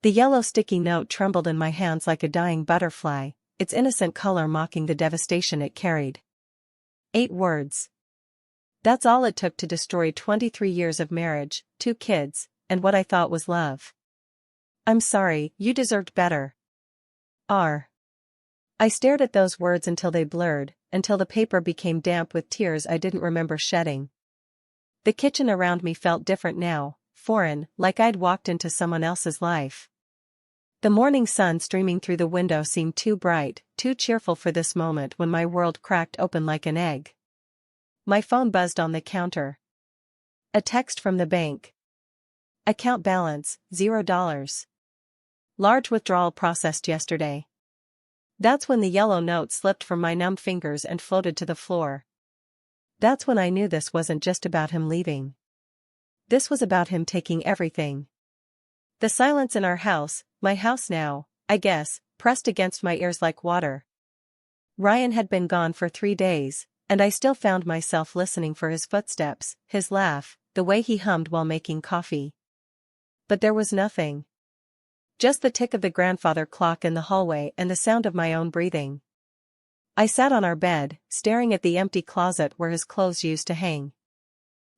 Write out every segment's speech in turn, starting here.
The yellow sticky note trembled in my hands like a dying butterfly, its innocent color mocking the devastation it carried. 8 words. That's all it took to destroy 23 years of marriage, 2 kids, and what I thought was love. I'm sorry, you deserved better. I stared at those words until they blurred, until the paper became damp with tears I didn't remember shedding. The kitchen around me felt different now, foreign, like I'd walked into someone else's life. The morning sun streaming through the window seemed too bright, too cheerful for this moment when my world cracked open like an egg. My phone buzzed on the counter. A text from the bank. Account balance, $0. Large withdrawal processed yesterday. That's when the yellow note slipped from my numb fingers and floated to the floor. That's when I knew this wasn't just about him leaving. This was about him taking everything. The silence in our house, my house now, I guess, pressed against my ears like water. Ryan had been gone for 3 days, and I still found myself listening for his footsteps, his laugh, the way he hummed while making coffee. But there was nothing. Just the tick of the grandfather clock in the hallway and the sound of my own breathing. I sat on our bed, staring at the empty closet where his clothes used to hang.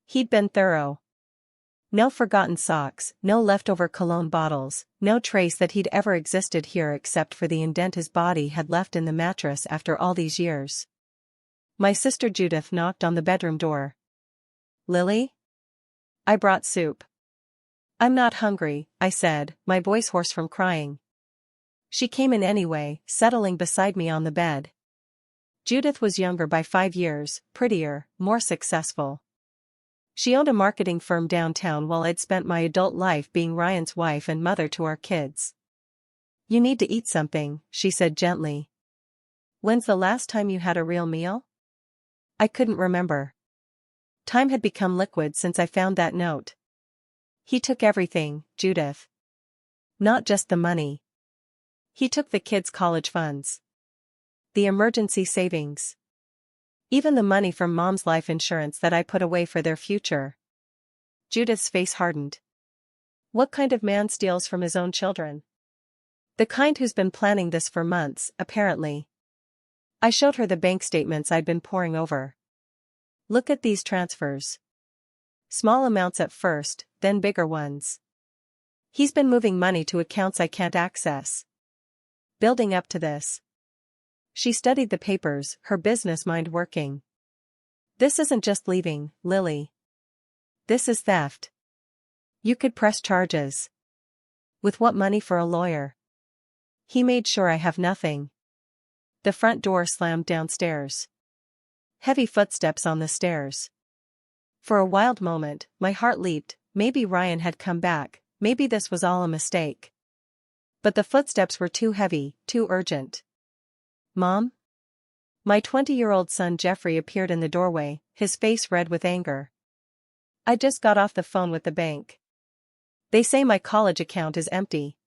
He'd been thorough. No forgotten socks, no leftover cologne bottles, no trace that he'd ever existed here except for the indent his body had left in the mattress after all these years. My sister Judith knocked on the bedroom door. Lily? I brought soup. I'm not hungry, I said, my voice hoarse from crying. She came in anyway, settling beside me on the bed. Judith was younger by 5 years, prettier, more successful. She owned a marketing firm downtown while I'd spent my adult life being Ryan's wife and mother to our kids. You need to eat something, she said gently. When's the last time you had a real meal? I couldn't remember. Time had become liquid since I found that note. He took everything, Judith. Not just the money. He took the kids' college funds. The emergency savings. Even the money from Mom's life insurance that I put away for their future. Judith's face hardened. What kind of man steals from his own children? The kind who's been planning this for months, apparently. I showed her the bank statements I'd been poring over. Look at these transfers. Small amounts at first, then bigger ones. He's been moving money to accounts I can't access. Building up to this. She studied the papers, her business mind working. This isn't just leaving, Lily. This is theft. You could press charges. With what money for a lawyer? He made sure I have nothing. The front door slammed downstairs. Heavy footsteps on the stairs. For a wild moment, my heart leaped. Maybe Ryan had come back, maybe this was all a mistake. But the footsteps were too heavy, too urgent. Mom? My 20-year-old son Jeffrey appeared in the doorway, his face red with anger. I just got off the phone with the bank. They say my college account is empty.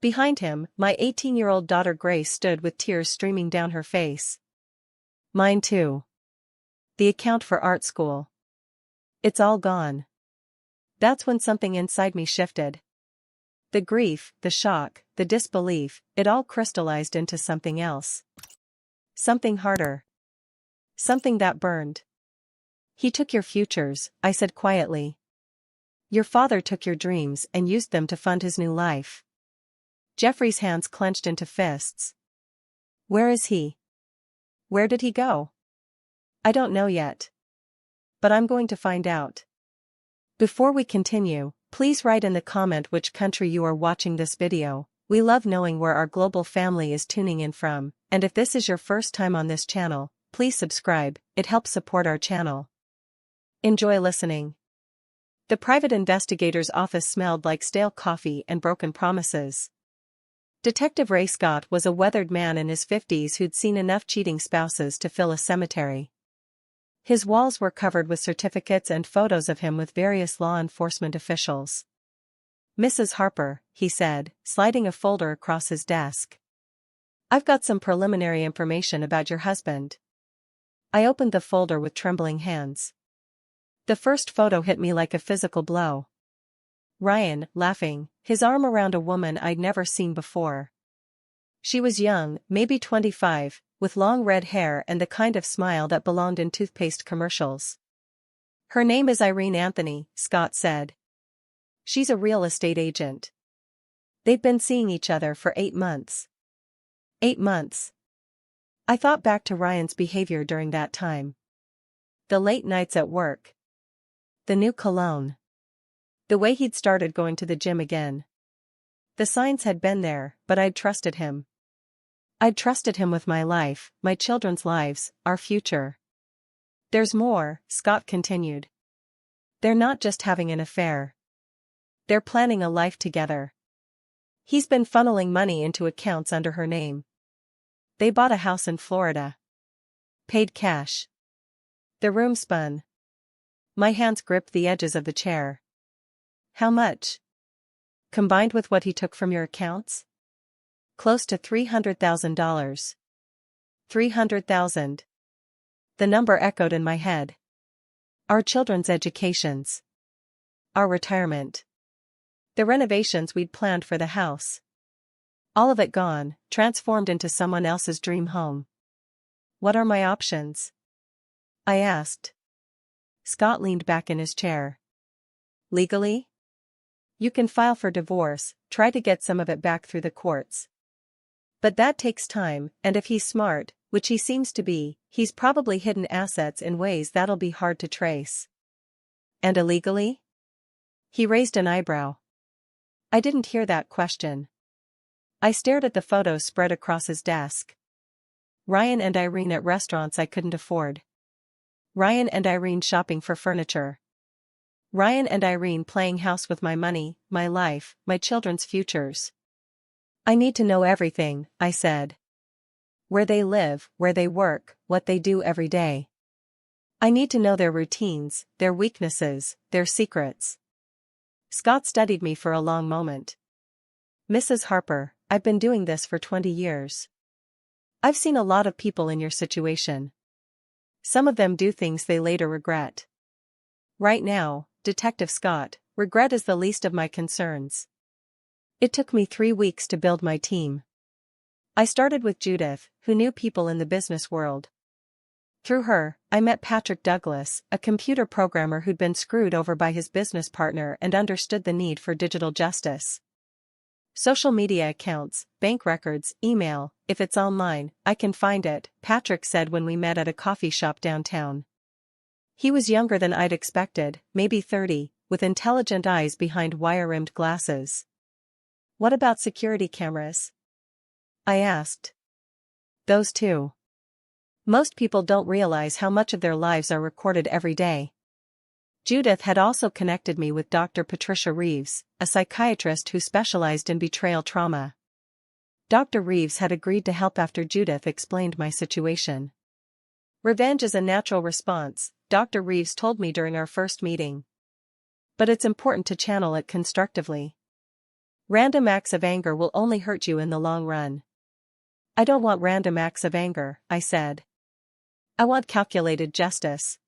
Behind him, my 18-year-old daughter Grace stood with tears streaming down her face. Mine too. The account for art school. It's all gone. That's when something inside me shifted. The grief, the shock, the disbelief, it all crystallized into something else. Something harder. Something that burned. He took your futures, I said quietly. Your father took your dreams and used them to fund his new life. Jeffrey's hands clenched into fists. Where is he? Where did he go? I don't know yet. But I'm going to find out. Before we continue, please write in the comment which country you are watching this video. We love knowing where our global family is tuning in from, and if this is your first time on this channel, please subscribe, it helps support our channel. Enjoy listening. The private investigator's office smelled like stale coffee and broken promises. Detective Ray Scott was a weathered man in his 50s who'd seen enough cheating spouses to fill a cemetery. His walls were covered with certificates and photos of him with various law enforcement officials. Mrs. Harper, he said, sliding a folder across his desk. I've got some preliminary information about your husband. I opened the folder with trembling hands. The first photo hit me like a physical blow. Ryan, laughing, his arm around a woman I'd never seen before. She was young, maybe 25, with long red hair and the kind of smile that belonged in toothpaste commercials. Her name is Irene Anthony, Scott said. She's a real estate agent. They've been seeing each other for 8 months. 8 months. I thought back to Ryan's behavior during that time. The late nights at work. The new cologne. The way he'd started going to the gym again. The signs had been there, but I'd trusted him. I'd trusted him with my life, my children's lives, our future. There's more, Scott continued. They're not just having an affair. They're planning a life together. He's been funneling money into accounts under her name. They bought a house in Florida. Paid cash. The room spun. My hands gripped the edges of the chair. How much? Combined with what he took from your accounts? Close to $300,000. 300,000. The number echoed in my head. Our children's educations. Our retirement. The renovations we'd planned for the house. All of it gone, transformed into someone else's dream home. What are my options? I asked. Scott leaned back in his chair. Legally? You can file for divorce, try to get some of it back through the courts. But that takes time, and if he's smart, which he seems to be, he's probably hidden assets in ways that'll be hard to trace. And illegally? He raised an eyebrow. I didn't hear that question. I stared at the photos spread across his desk. Ryan and Irene at restaurants I couldn't afford. Ryan and Irene shopping for furniture. Ryan and Irene playing house with my money, my life, my children's futures. I need to know everything, I said. Where they live, where they work, what they do every day. I need to know their routines, their weaknesses, their secrets. Scott studied me for a long moment. Mrs. Harper, I've been doing this for 20 years. I've seen a lot of people in your situation. Some of them do things they later regret. Right now, Detective Scott, regret is the least of my concerns. It took me 3 weeks to build my team. I started with Judith, who knew people in the business world. Through her, I met Patrick Douglas, a computer programmer who'd been screwed over by his business partner and understood the need for digital justice. Social media accounts, bank records, email, if it's online, I can find it, Patrick said when we met at a coffee shop downtown. He was younger than I'd expected, maybe 30, with intelligent eyes behind wire-rimmed glasses. What about security cameras? I asked. Those too. Most people don't realize how much of their lives are recorded every day. Judith had also connected me with Dr. Patricia Reeves, a psychiatrist who specialized in betrayal trauma. Dr. Reeves had agreed to help after Judith explained my situation. Revenge is a natural response, Dr. Reeves told me during our first meeting. But it's important to channel it constructively. Random acts of anger will only hurt you in the long run. I don't want random acts of anger, I said. I want calculated justice.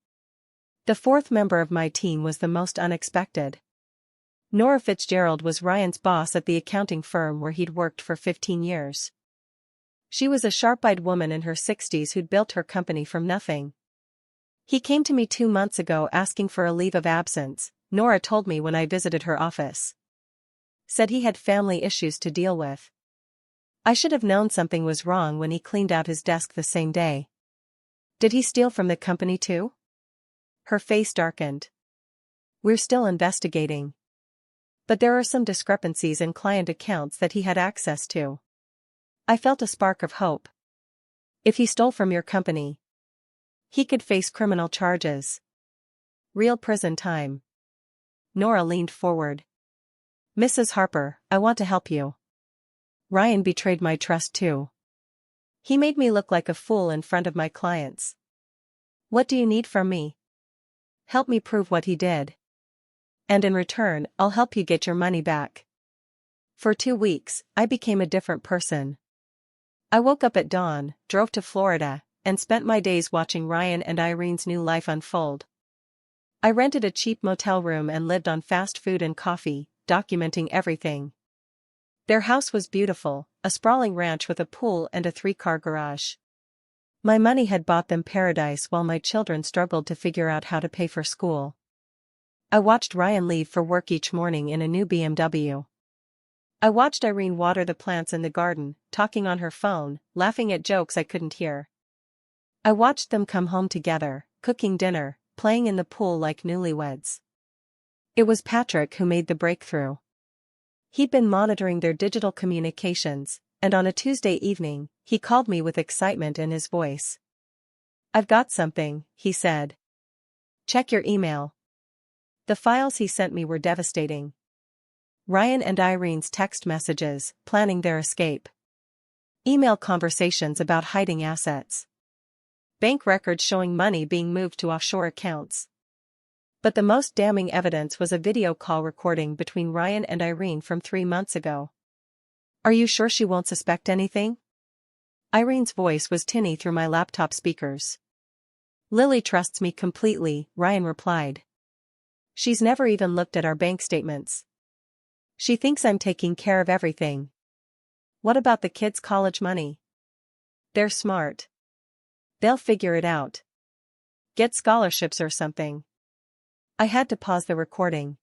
The fourth member of my team was the most unexpected. Nora Fitzgerald was Ryan's boss at the accounting firm where he'd worked for 15 years. She was a sharp-eyed woman in her 60s who'd built her company from nothing. He came to me 2 months ago asking for a leave of absence, Nora told me when I visited her office. Said he had family issues to deal with. I should have known something was wrong when he cleaned out his desk the same day. Did he steal from the company too? Her face darkened. We're still investigating. But there are some discrepancies in client accounts that he had access to. I felt a spark of hope. If he stole from your company, he could face criminal charges. Real prison time. Nora leaned forward. Mrs. Harper, I want to help you. Ryan betrayed my trust too. He made me look like a fool in front of my clients. What do you need from me? Help me prove what he did. And in return, I'll help you get your money back. For 2 weeks, I became a different person. I woke up at dawn, drove to Florida, and spent my days watching Ryan and Irene's new life unfold. I rented a cheap motel room and lived on fast food and coffee, documenting everything. Their house was beautiful, a sprawling ranch with a pool and a 3-car garage. My money had bought them paradise while my children struggled to figure out how to pay for school. I watched Ryan leave for work each morning in a new BMW. I watched Irene water the plants in the garden, talking on her phone, laughing at jokes I couldn't hear. I watched them come home together, cooking dinner, playing in the pool like newlyweds. It was Patrick who made the breakthrough. He'd been monitoring their digital communications, and on a Tuesday evening, he called me with excitement in his voice. "I've got something," he said. "Check your email." The files he sent me were devastating. Ryan and Irene's text messages, planning their escape. Email conversations about hiding assets. Bank records showing money being moved to offshore accounts. But the most damning evidence was a video call recording between Ryan and Irene from 3 months ago. "Are you sure she won't suspect anything?" Irene's voice was tinny through my laptop speakers. "Lily trusts me completely," Ryan replied. "She's never even looked at our bank statements. She thinks I'm taking care of everything." "What about the kids' college money?" "They're smart. They'll figure it out. Get scholarships or something." I had to pause the recording.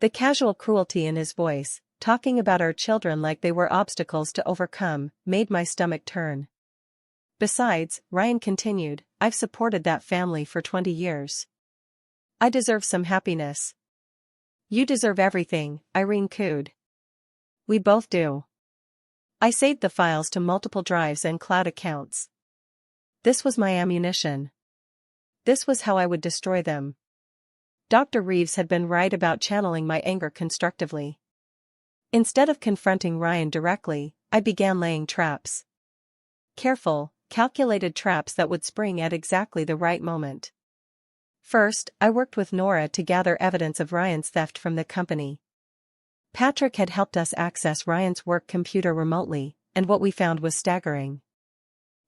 The casual cruelty in his voice, talking about our children like they were obstacles to overcome, made my stomach turn. "Besides," Ryan continued, "I've supported that family for 20 years. I deserve some happiness." "You deserve everything," Irene cooed. "We both do." I saved the files to multiple drives and cloud accounts. This was my ammunition. This was how I would destroy them. Dr. Reeves had been right about channeling my anger constructively. Instead of confronting Ryan directly, I began laying traps. Careful, calculated traps that would spring at exactly the right moment. First, I worked with Nora to gather evidence of Ryan's theft from the company. Patrick had helped us access Ryan's work computer remotely, and what we found was staggering.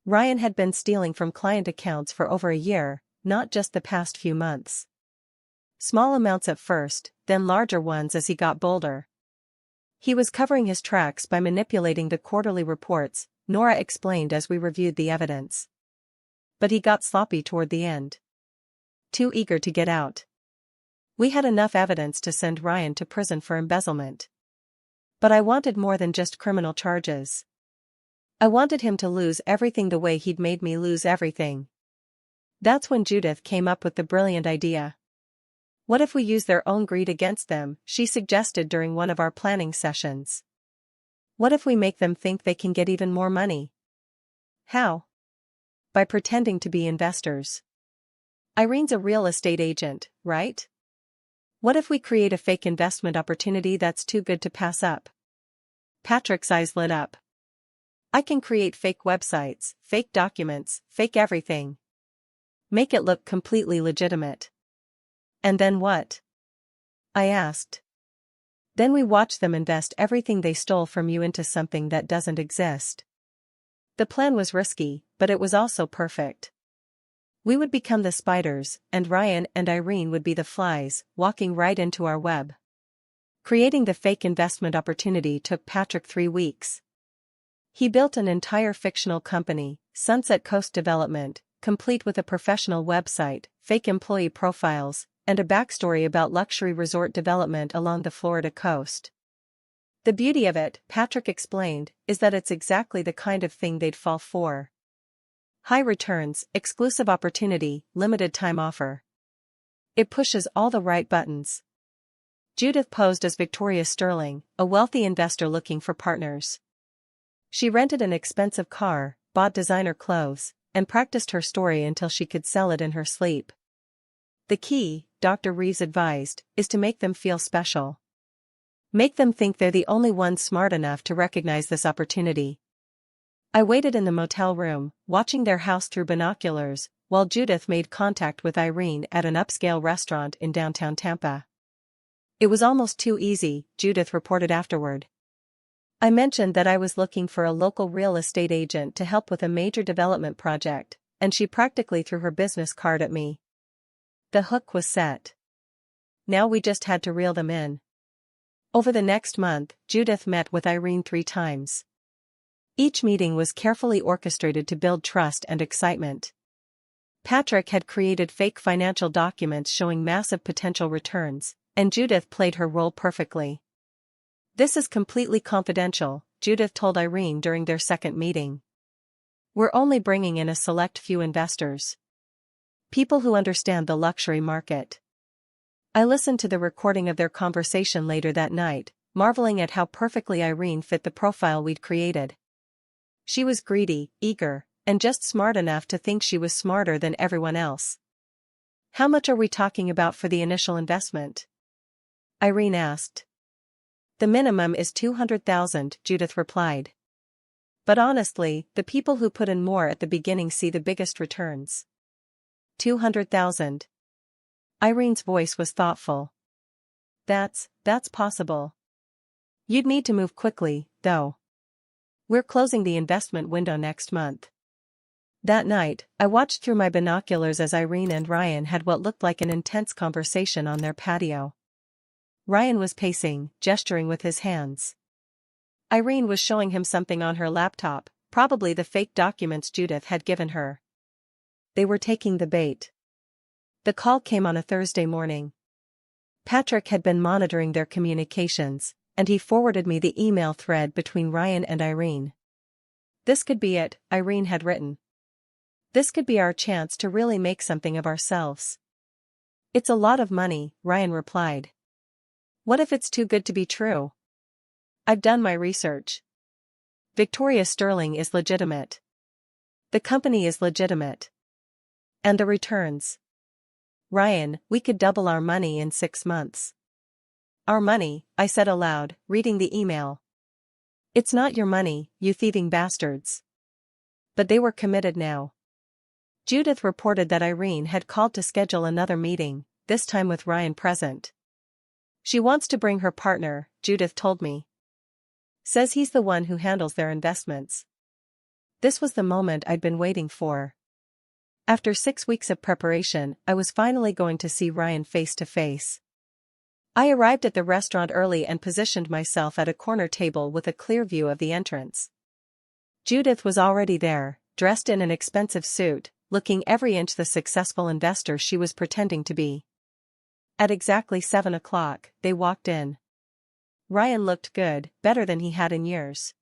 Ryan had been stealing from client accounts for over a year, not just the past few months. Small amounts at first, then larger ones as he got bolder. He was covering his tracks by manipulating the quarterly reports, Nora explained as we reviewed the evidence. But he got sloppy toward the end. Too eager to get out. We had enough evidence to send Ryan to prison for embezzlement. But I wanted more than just criminal charges. I wanted him to lose everything the way he'd made me lose everything. That's when Judith came up with the brilliant idea. "What if we use their own greed against them?" she suggested during one of our planning sessions. "What if we make them think they can get even more money?" "How?" "By pretending to be investors. Irene's a real estate agent, right? What if we create a fake investment opportunity that's too good to pass up?" Patrick's eyes lit up. "I can create fake websites, fake documents, fake everything. Make it look completely legitimate." "And then what?" I asked. "Then we watch them invest everything they stole from you into something that doesn't exist." The plan was risky, but it was also perfect. We would become the spiders, and Ryan and Irene would be the flies, walking right into our web. Creating the fake investment opportunity took Patrick 3 weeks. He built an entire fictional company, Sunset Coast Development, complete with a professional website, fake employee profiles, and a backstory about luxury resort development along the Florida coast. "The beauty of it," Patrick explained, "is that it's exactly the kind of thing they'd fall for. High returns, exclusive opportunity, limited time offer. It pushes all the right buttons." Judith posed as Victoria Sterling, a wealthy investor looking for partners. She rented an expensive car, bought designer clothes, and practiced her story until she could sell it in her sleep. "The key," Dr. Reeves advised, "is to make them feel special. Make them think they're the only ones smart enough to recognize this opportunity." I waited in the motel room, watching their house through binoculars, while Judith made contact with Irene at an upscale restaurant in downtown Tampa. "It was almost too easy," Judith reported afterward. "I mentioned that I was looking for a local real estate agent to help with a major development project, and she practically threw her business card at me. The hook was set. Now we just had to reel them in." Over the next month, Judith met with Irene 3 times. Each meeting was carefully orchestrated to build trust and excitement. Patrick had created fake financial documents showing massive potential returns, and Judith played her role perfectly. "This is completely confidential," Judith told Irene during their second meeting. "We're only bringing in a select few investors. People who understand the luxury market." I listened to the recording of their conversation later that night, marveling at how perfectly Irene fit the profile we'd created. She was greedy, eager, and just smart enough to think she was smarter than everyone else. "How much are we talking about for the initial investment?" Irene asked. "The minimum is 200,000, Judith replied. "But honestly, the people who put in more at the beginning see the biggest returns." 200,000. Irene's voice was thoughtful. That's possible. You'd need to move quickly, though. We're closing the investment window next month." That night, I watched through my binoculars as Irene and Ryan had what looked like an intense conversation on their patio. Ryan was pacing, gesturing with his hands. Irene was showing him something on her laptop, probably the fake documents Judith had given her. They were taking the bait. The call came on a Thursday morning. Patrick had been monitoring their communications, and he forwarded me the email thread between Ryan and Irene. "This could be it," Irene had written. "This could be our chance to really make something of ourselves." "It's a lot of money," Ryan replied. "What if it's too good to be true?" "I've done my research. Victoria Sterling is legitimate. The company is legitimate. And the returns. Ryan, we could double our money in 6 months." "Our money," I said aloud, reading the email. "It's not your money, you thieving bastards." But they were committed now. Judith reported that Irene had called to schedule another meeting, this time with Ryan present. "She wants to bring her partner," Judith told me. "Says he's the one who handles their investments." This was the moment I'd been waiting for. After 6 weeks of preparation, I was finally going to see Ryan face to face. I arrived at the restaurant early and positioned myself at a corner table with a clear view of the entrance. Judith was already there, dressed in an expensive suit, looking every inch the successful investor she was pretending to be. At exactly 7 o'clock, they walked in. Ryan looked good, better than he had in years.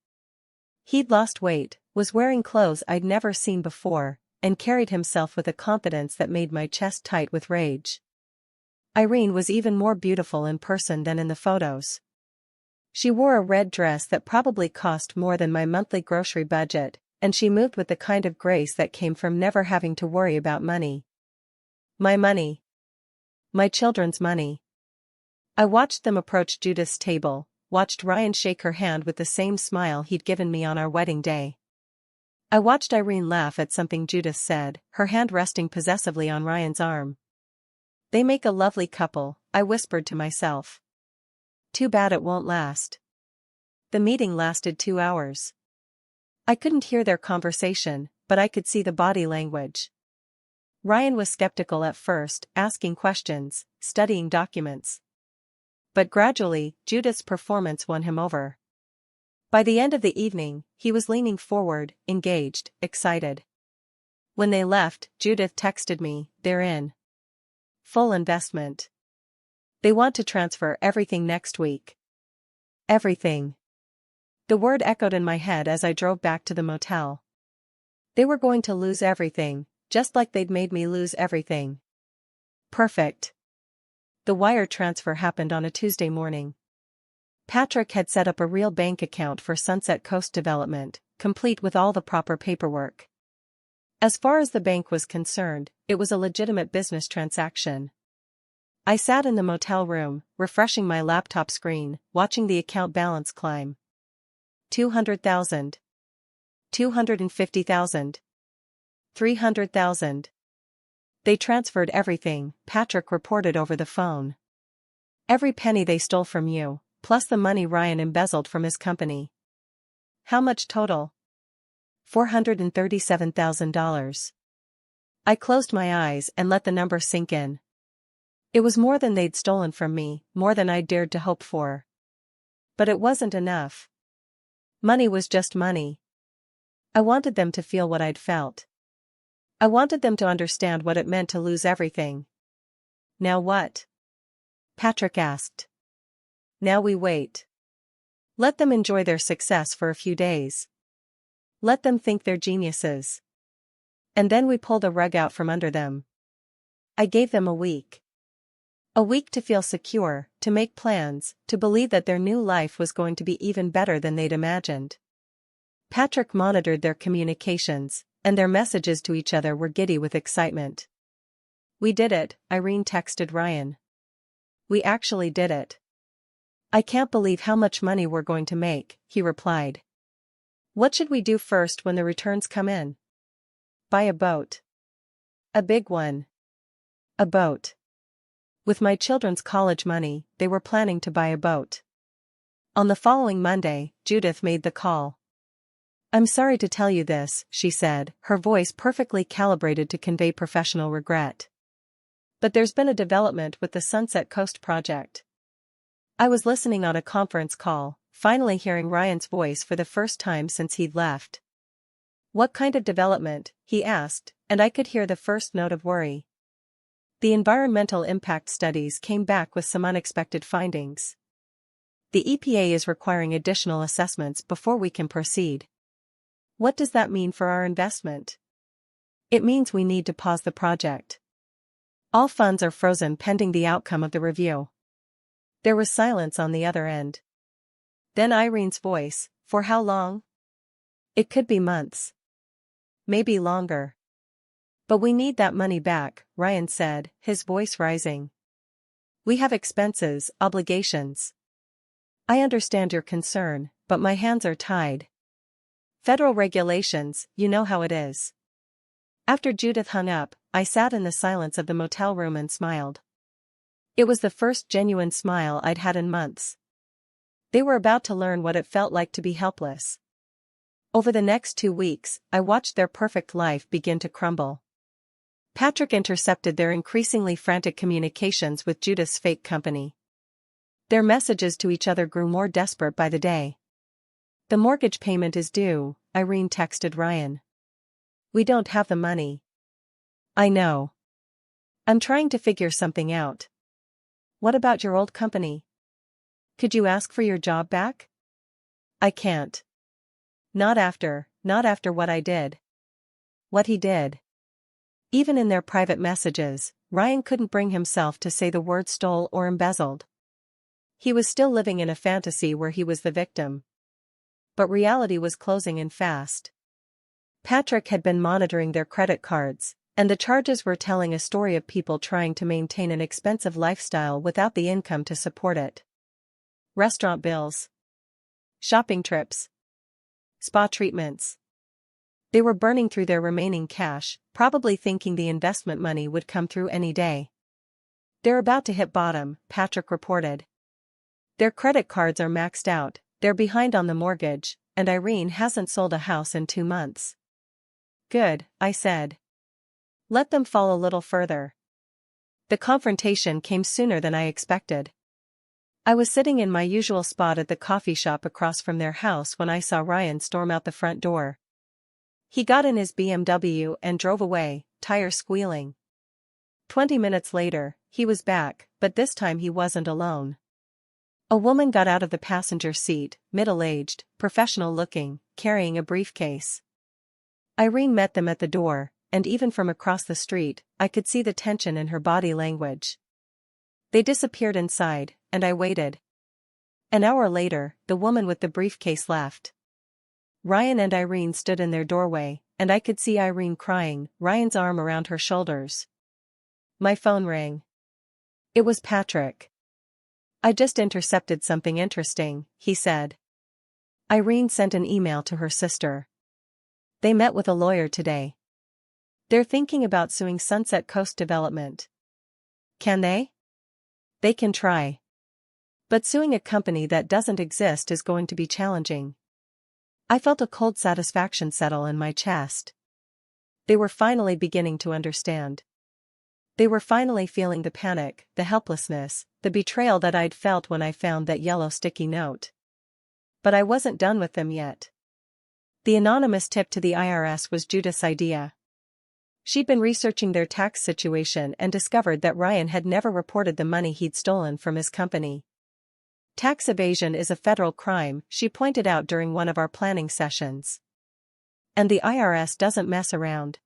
He'd lost weight, was wearing clothes I'd never seen before, and carried himself with a confidence that made my chest tight with rage. Irene was even more beautiful in person than in the photos. She wore a red dress that probably cost more than my monthly grocery budget, and she moved with the kind of grace that came from never having to worry about money. My money. My children's money. I watched them approach Judith's table, watched Ryan shake her hand with the same smile he'd given me on our wedding day. I watched Irene laugh at something Judith said, her hand resting possessively on Ryan's arm. "They make a lovely couple," I whispered to myself. "Too bad it won't last." The meeting lasted 2 hours. I couldn't hear their conversation, but I could see the body language. Ryan was skeptical at first, asking questions, studying documents. But gradually, Judith's performance won him over. By the end of the evening, he was leaning forward, engaged, excited. When they left, Judith texted me, "They're in. Full investment. They want to transfer everything next week." Everything. The word echoed in my head as I drove back to the motel. They were going to lose everything, just like they'd made me lose everything. Perfect. The wire transfer happened on a Tuesday morning. Patrick had set up a real bank account for Sunset Coast Development, complete with all the proper paperwork. As far as the bank was concerned, it was a legitimate business transaction. I sat in the motel room, refreshing my laptop screen, watching the account balance climb. 200,000. 250,000. 300,000. They transferred everything, Patrick reported over the phone. "Every penny they stole from you, plus the money Ryan embezzled from his company." "How much total?" $437,000. I closed my eyes and let the number sink in. It was more than they'd stolen from me, more than I'd dared to hope for. But it wasn't enough. Money was just money. I wanted them to feel what I'd felt. I wanted them to understand what it meant to lose everything. Now what? Patrick asked. Now we wait. Let them enjoy their success for a few days. Let them think they're geniuses. And then we pull the rug out from under them. I gave them a week. A week to feel secure, to make plans, to believe that their new life was going to be even better than they'd imagined. Patrick monitored their communications, and their messages to each other were giddy with excitement. We did it, Irene texted Ryan. We actually did it. I can't believe how much money we're going to make, he replied. What should we do first when the returns come in? Buy a boat. A big one. A boat. With my children's college money, they were planning to buy a boat. On the following Monday, Judith made the call. I'm sorry to tell you this, she said, her voice perfectly calibrated to convey professional regret. But there's been a development with the Sunset Coast project. I was listening on a conference call, finally hearing Ryan's voice for the first time since he'd left. What kind of development, he asked, and I could hear the first note of worry. The environmental impact studies came back with some unexpected findings. The EPA is requiring additional assessments before we can proceed. What does that mean for our investment? It means we need to pause the project. All funds are frozen pending the outcome of the review. There was silence on the other end. Then Irene's voice, for how long? It could be months. Maybe longer. But we need that money back, Ryan said, his voice rising. We have expenses, obligations. I understand your concern, but my hands are tied. Federal regulations, you know how it is. After Judith hung up, I sat in the silence of the motel room and smiled. It was the first genuine smile I'd had in months. They were about to learn what it felt like to be helpless. Over the next 2 weeks, I watched their perfect life begin to crumble. Patrick intercepted their increasingly frantic communications with Judith's fake company. Their messages to each other grew more desperate by the day. The mortgage payment is due, Irene texted Ryan. We don't have the money. I know. I'm trying to figure something out. What about your old company? Could you ask for your job back? I can't. Not after what I did. What he did. Even in their private messages, Ryan couldn't bring himself to say the word stole or embezzled. He was still living in a fantasy where he was the victim. But reality was closing in fast. Patrick had been monitoring their credit cards, and the charges were telling a story of people trying to maintain an expensive lifestyle without the income to support it. Restaurant bills. Shopping trips. Spa treatments. They were burning through their remaining cash, probably thinking the investment money would come through any day. They're about to hit bottom, Patrick reported. Their credit cards are maxed out, they're behind on the mortgage, and Irene hasn't sold a house in 2 months. Good, I said. Let them fall a little further. The confrontation came sooner than I expected. I was sitting in my usual spot at the coffee shop across from their house when I saw Ryan storm out the front door. He got in his BMW and drove away, tires squealing. 20 minutes later, he was back, but this time he wasn't alone. A woman got out of the passenger seat, middle-aged, professional-looking, carrying a briefcase. Irene met them at the door, and even from across the street, I could see the tension in her body language. They disappeared inside, and I waited. An hour later, the woman with the briefcase left. Ryan and Irene stood in their doorway, and I could see Irene crying, Ryan's arm around her shoulders. My phone rang. It was Patrick. I just intercepted something interesting, he said. Irene sent an email to her sister. They met with a lawyer today. They're thinking about suing Sunset Coast Development. Can they? They can try. But suing a company that doesn't exist is going to be challenging. I felt a cold satisfaction settle in my chest. They were finally beginning to understand. They were finally feeling the panic, the helplessness, the betrayal that I'd felt when I found that yellow sticky note. But I wasn't done with them yet. The anonymous tip to the IRS was Judith's idea. She'd been researching their tax situation and discovered that Ryan had never reported the money he'd stolen from his company. Tax evasion is a federal crime, she pointed out during one of our planning sessions. And the IRS doesn't mess around.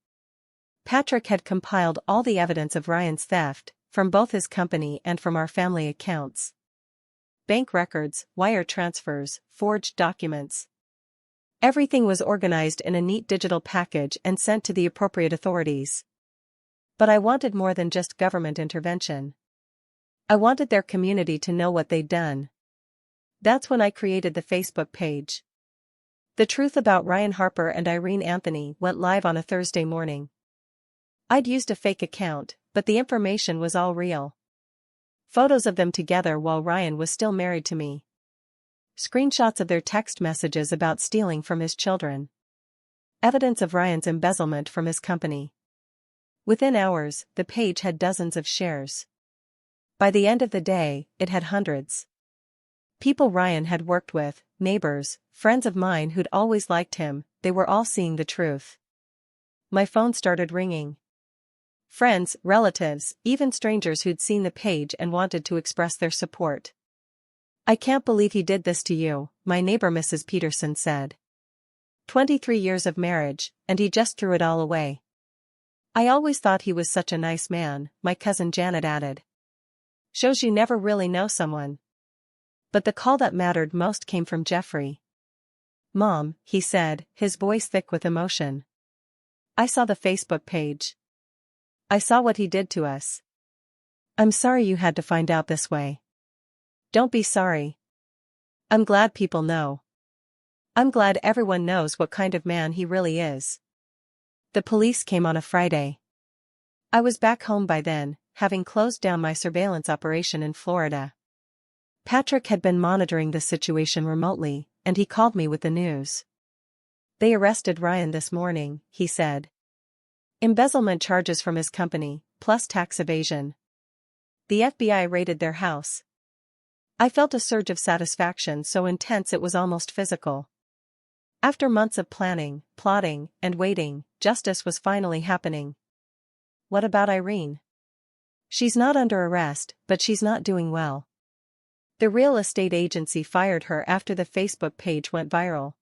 Patrick had compiled all the evidence of Ryan's theft, from both his company and from our family accounts. Bank records, wire transfers, forged documents. Everything was organized in a neat digital package and sent to the appropriate authorities. But I wanted more than just government intervention. I wanted their community to know what they'd done. That's when I created the Facebook page. The Truth About Ryan Harper and Irene Anthony went live on a Thursday morning. I'd used a fake account, but the information was all real. Photos of them together while Ryan was still married to me. Screenshots of their text messages about stealing from his children. Evidence of Ryan's embezzlement from his company. Within hours, the page had dozens of shares. By the end of the day, it had hundreds. People Ryan had worked with, neighbors, friends of mine who'd always liked him, they were all seeing the truth. My phone started ringing. Friends, relatives, even strangers who'd seen the page and wanted to express their support. "I can't believe he did this to you," my neighbor Mrs. Peterson said. 23 years of marriage, and he just threw it all away. "I always thought he was such a nice man," my cousin Janet added. "Shows you never really know someone." But the call that mattered most came from Jeffrey. "Mom," he said, his voice thick with emotion. "I saw the Facebook page. I saw what he did to us. I'm sorry you had to find out this way." "Don't be sorry. I'm glad people know. I'm glad everyone knows what kind of man he really is." The police came on a Friday. I was back home by then, having closed down my surveillance operation in Florida. Patrick had been monitoring the situation remotely, and he called me with the news. "They arrested Ryan this morning," he said. "Embezzlement charges from his company, plus tax evasion. The FBI raided their house." I felt a surge of satisfaction so intense it was almost physical. After months of planning, plotting, and waiting, justice was finally happening. What about Irene? She's not under arrest, but she's not doing well. The real estate agency fired her after the Facebook page went viral.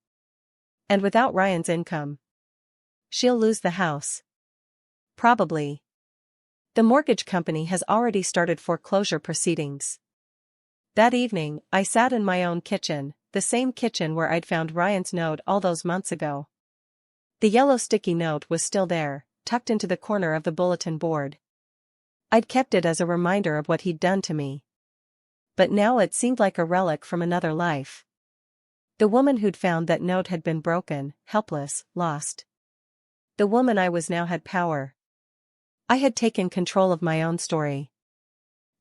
And without Ryan's income, she'll lose the house. Probably. The mortgage company has already started foreclosure proceedings. That evening, I sat in my own kitchen, the same kitchen where I'd found Ryan's note all those months ago. The yellow sticky note was still there, tucked into the corner of the bulletin board. I'd kept it as a reminder of what he'd done to me. But now it seemed like a relic from another life. The woman who'd found that note had been broken, helpless, lost. The woman I was now had power. I had taken control of my own story.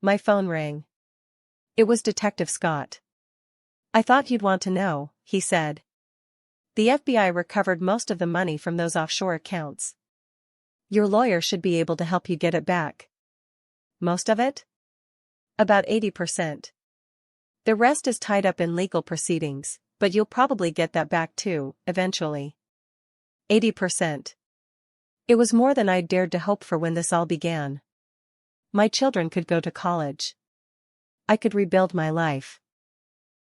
My phone rang. It was Detective Scott. "I thought you'd want to know," he said. "The FBI recovered most of the money from those offshore accounts. Your lawyer should be able to help you get it back." "Most of it?" "About 80%. The rest is tied up in legal proceedings, but you'll probably get that back too, eventually." 80%. It was more than I'd dared to hope for when this all began. My children could go to college. I could rebuild my life.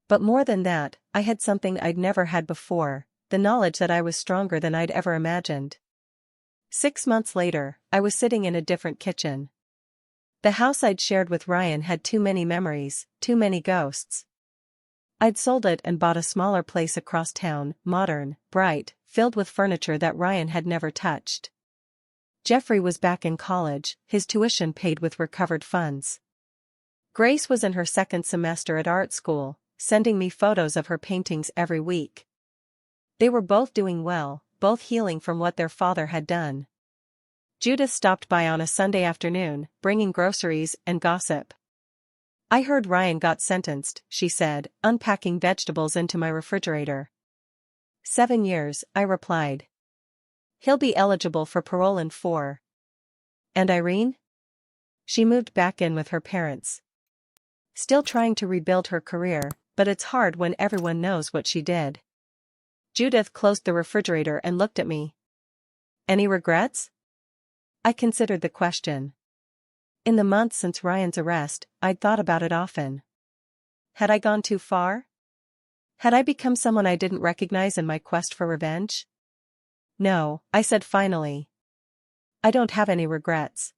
But more than that, I had something I'd never had before, the knowledge that I was stronger than I'd ever imagined. 6 months later, I was sitting in a different kitchen. The house I'd shared with Ryan had too many memories, too many ghosts. I'd sold it and bought a smaller place across town, modern, bright, filled with furniture that Ryan had never touched. Jeffrey was back in college, his tuition paid with recovered funds. Grace was in her second semester at art school, sending me photos of her paintings every week. They were both doing well, both healing from what their father had done. Judith stopped by on a Sunday afternoon, bringing groceries and gossip. "I heard Ryan got sentenced," she said, unpacking vegetables into my refrigerator. 7 years, I replied. "He'll be eligible for parole in 4. And Irene?" She moved back in with her parents. Still trying to rebuild her career, but it's hard when everyone knows what she did. Judith closed the refrigerator and looked at me. Any regrets? I considered the question. In the months since Ryan's arrest, I'd thought about it often. Had I gone too far? Had I become someone I didn't recognize in my quest for revenge? No, I said finally. I don't have any regrets.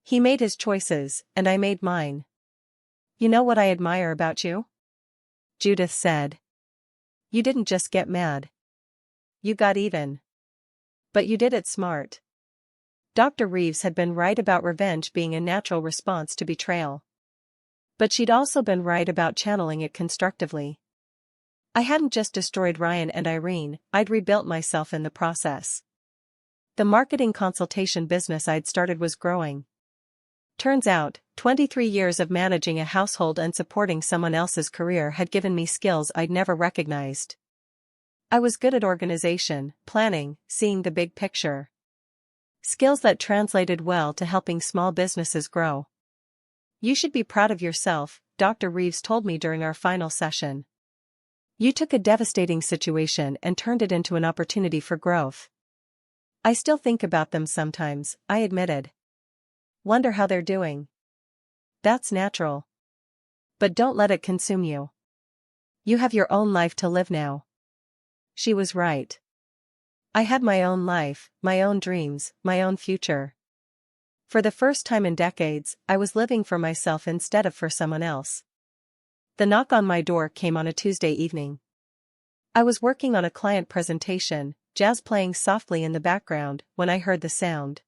He made his choices, and I made mine. You know what I admire about you? Judith said. You didn't just get mad. You got even. But you did it smart. Dr. Reeves had been right about revenge being a natural response to betrayal. But she'd also been right about channeling it constructively. I hadn't just destroyed Ryan and Irene, I'd rebuilt myself in the process. The marketing consultation business I'd started was growing. Turns out, 23 years of managing a household and supporting someone else's career had given me skills I'd never recognized. I was good at organization, planning, seeing the big picture. Skills that translated well to helping small businesses grow. You should be proud of yourself, Dr. Reeves told me during our final session. You took a devastating situation and turned it into an opportunity for growth. I still think about them sometimes, I admitted. Wonder how they're doing. That's natural. But don't let it consume you. You have your own life to live now. She was right. I had my own life, my own dreams, my own future. For the first time in decades, I was living for myself instead of for someone else. The knock on my door came on a Tuesday evening. I was working on a client presentation, jazz playing softly in the background, when I heard the sound.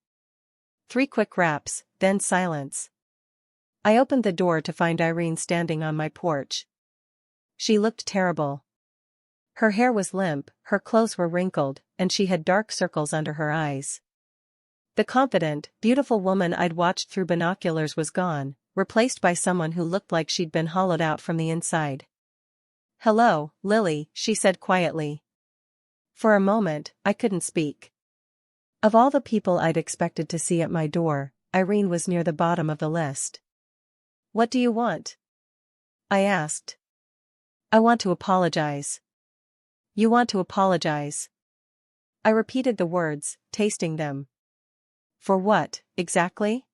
3 quick raps, then silence. I opened the door to find Irene standing on my porch. She looked terrible. Her hair was limp, her clothes were wrinkled, and she had dark circles under her eyes. The confident, beautiful woman I'd watched through binoculars was gone, replaced by someone who looked like she'd been hollowed out from the inside. "Hello, Lily," she said quietly. For a moment, I couldn't speak. Of all the people I'd expected to see at my door, Irene was near the bottom of the list. "What do you want?" I asked. "I want to apologize." "You want to apologize?" I repeated the words, tasting them. For what, exactly?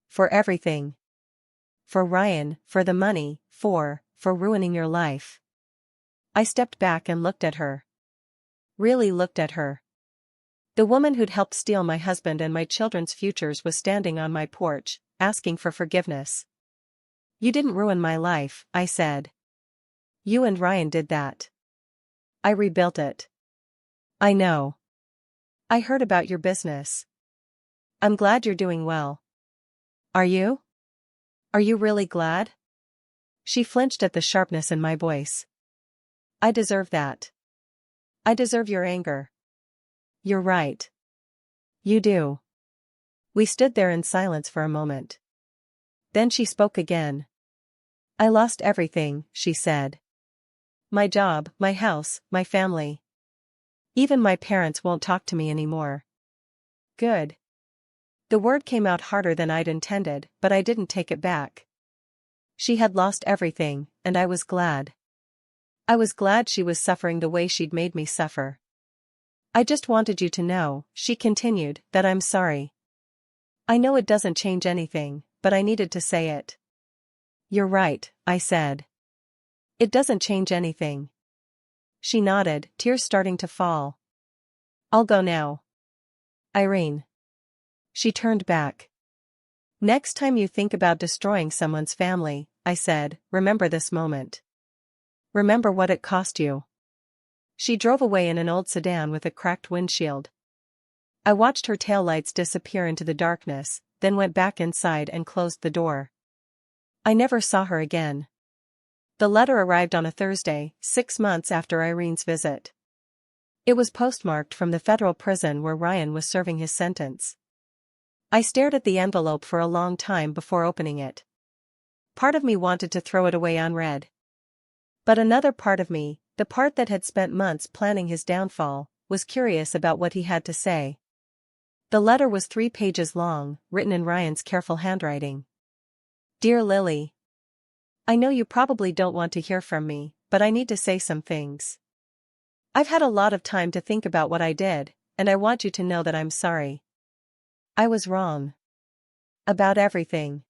For everything. For Ryan, for the money, for ruining your life. I stepped back and looked at her. Really looked at her. The woman who'd helped steal my husband and my children's futures was standing on my porch, asking for forgiveness. "You didn't ruin my life," I said. "You and Ryan did that. I rebuilt it." "I know. I heard about your business. I'm glad you're doing well." "Are you? Are you really glad?" She flinched at the sharpness in my voice. "I deserve that. I deserve your anger." "You're right. You do." We stood there in silence for a moment. Then she spoke again. "I lost everything," she said. "My job, my house, my family. Even my parents won't talk to me anymore." Good. The word came out harder than I'd intended, but I didn't take it back. She had lost everything, and I was glad. I was glad she was suffering the way she'd made me suffer. "I just wanted you to know," she continued, "that I'm sorry. I know it doesn't change anything, but I needed to say it." "You're right," I said. "It doesn't change anything." She nodded, tears starting to fall. "I'll go now." "Irene." She turned back. "Next time you think about destroying someone's family," I said, "remember this moment. Remember what it cost you." She drove away in an old sedan with a cracked windshield. I watched her taillights disappear into the darkness, then went back inside and closed the door. I never saw her again. The letter arrived on a Thursday, 6 months after Irene's visit. It was postmarked from the federal prison where Ryan was serving his sentence. I stared at the envelope for a long time before opening it. Part of me wanted to throw it away unread. But another part of me, the part that had spent months planning his downfall, was curious about what he had to say. The letter was 3 pages long, written in Ryan's careful handwriting. "Dear Lily. I know you probably don't want to hear from me, but I need to say some things. I've had a lot of time to think about what I did, and I want you to know that I'm sorry. I was wrong. About everything.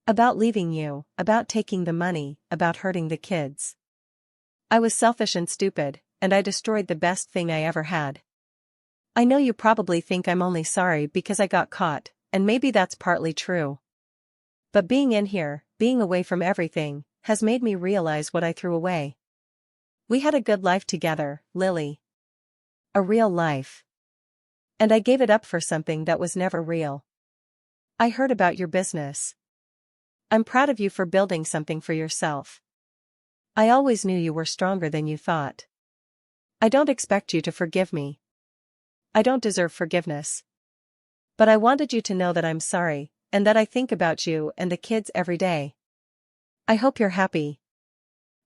About leaving you, about taking the money, about hurting the kids. I was selfish and stupid, and I destroyed the best thing I ever had. I know you probably think I'm only sorry because I got caught, and maybe that's partly true. But being in here, being away from everything, has made me realize what I threw away. We had a good life together, Lily. A real life. And I gave it up for something that was never real. I heard about your business. I'm proud of you for building something for yourself. I always knew you were stronger than you thought. I don't expect you to forgive me. I don't deserve forgiveness. But I wanted you to know that I'm sorry, and that I think about you and the kids every day. I hope you're happy.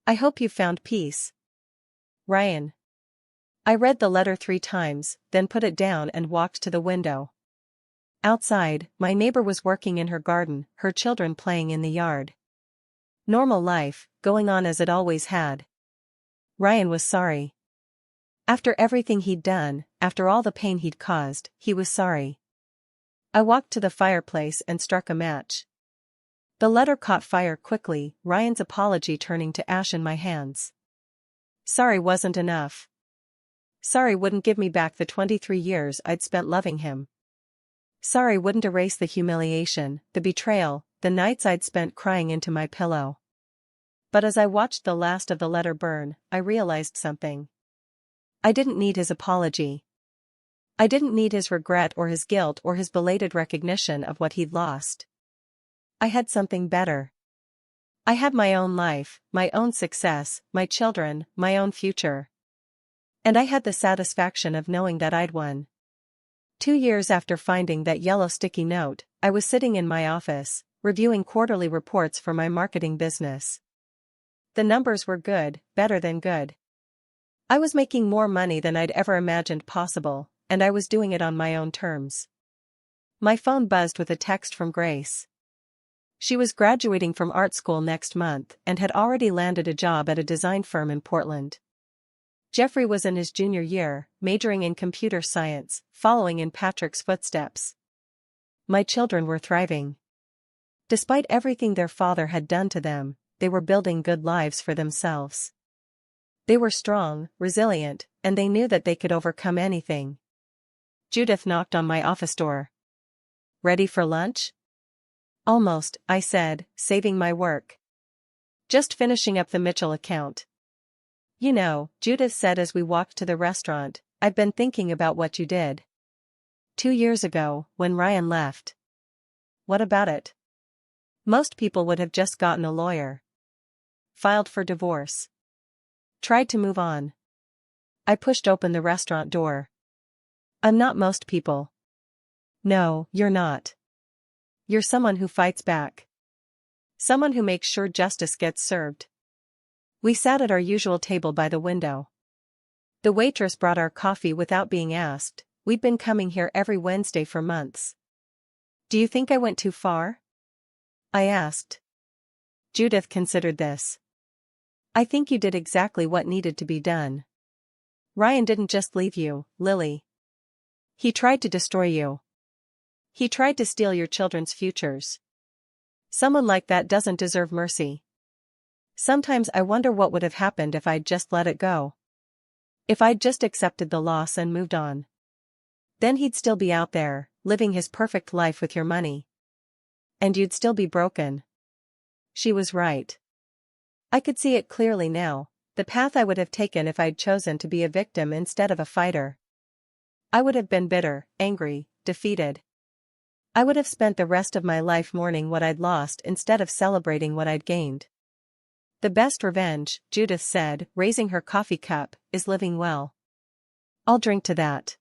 I hope you found peace. Ryan. I read the letter 3 times, then put it down and walked to the window. Outside, my neighbor was working in her garden, her children playing in the yard. Normal life, going on as it always had. Ryan was sorry. After everything he'd done, after all the pain he'd caused, he was sorry. I walked to the fireplace and struck a match. The letter caught fire quickly, Ryan's apology turning to ash in my hands. Sorry wasn't enough. Sorry wouldn't give me back the 23 years I'd spent loving him. Sorry wouldn't erase the humiliation, the betrayal, the nights I'd spent crying into my pillow. But as I watched the last of the letter burn, I realized something. I didn't need his apology. I didn't need his regret or his guilt or his belated recognition of what he'd lost. I had something better. I had my own life, my own success, my children, my own future. And I had the satisfaction of knowing that I'd won. 2 years after finding that yellow sticky note, I was sitting in my office, reviewing quarterly reports for my marketing business. The numbers were good, better than good. I was making more money than I'd ever imagined possible, and I was doing it on my own terms. My phone buzzed with a text from Grace. She was graduating from art school next month and had already landed a job at a design firm in Portland. Jeffrey was in his junior year, majoring in computer science, following in Patrick's footsteps. My children were thriving. Despite everything their father had done to them, they were building good lives for themselves. They were strong, resilient, and they knew that they could overcome anything. Judith knocked on my office door. Ready for lunch? Almost, I said, saving my work. Just finishing up the Mitchell account. You know, Judith said as we walked to the restaurant, I've been thinking about what you did. 2 years ago, when Ryan left. What about it? Most people would have just gotten a lawyer. Filed for divorce. Tried to move on. I pushed open the restaurant door. I'm not most people. No, you're not. You're someone who fights back. Someone who makes sure justice gets served. We sat at our usual table by the window. The waitress brought our coffee without being asked. We'd been coming here every Wednesday for months. Do you think I went too far? I asked. Judith considered this. I think you did exactly what needed to be done. Ryan didn't just leave you, Lily. He tried to destroy you. He tried to steal your children's futures. Someone like that doesn't deserve mercy. Sometimes I wonder what would have happened if I'd just let it go. If I'd just accepted the loss and moved on. Then he'd still be out there, living his perfect life with your money. And you'd still be broken. She was right. I could see it clearly now, the path I would have taken if I'd chosen to be a victim instead of a fighter. I would have been bitter, angry, defeated. I would have spent the rest of my life mourning what I'd lost instead of celebrating what I'd gained. The best revenge, Judith said, raising her coffee cup, is living well. I'll drink to that.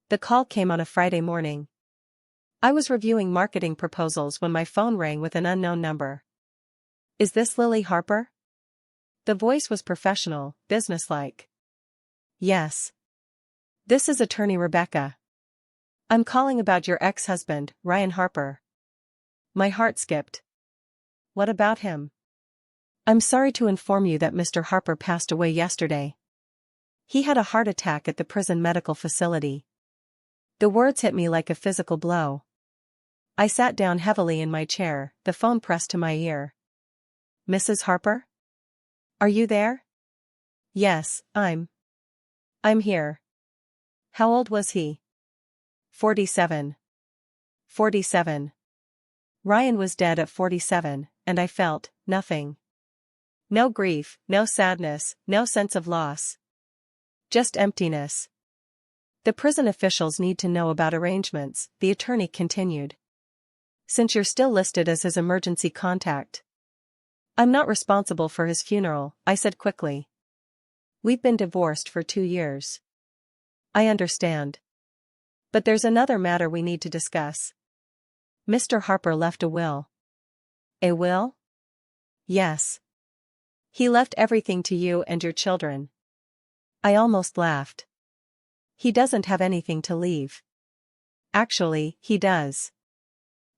The call came on a Friday morning. I was reviewing marketing proposals when my phone rang with an unknown number. Is this Lily Harper? The voice was professional, businesslike. Yes. This is attorney Rebecca. I'm calling about your ex-husband, Ryan Harper. My heart skipped. What about him? I'm sorry to inform you that Mr. Harper passed away yesterday. He had a heart attack at the prison medical facility. The words hit me like a physical blow. I sat down heavily in my chair, the phone pressed to my ear. Mrs. Harper? Are you there? Yes, I'm here. How old was he? 47. 47. Ryan was dead at 47, and I felt nothing. No grief, no sadness, no sense of loss. Just emptiness. The prison officials need to know about arrangements, the attorney continued. Since you're still listed as his emergency contact. I'm not responsible for his funeral, I said quickly. We've been divorced for 2 years. I understand. But there's another matter we need to discuss. Mr. Harper left a will. A will? Yes. He left everything to you and your children. I almost laughed. He doesn't have anything to leave. Actually, he does.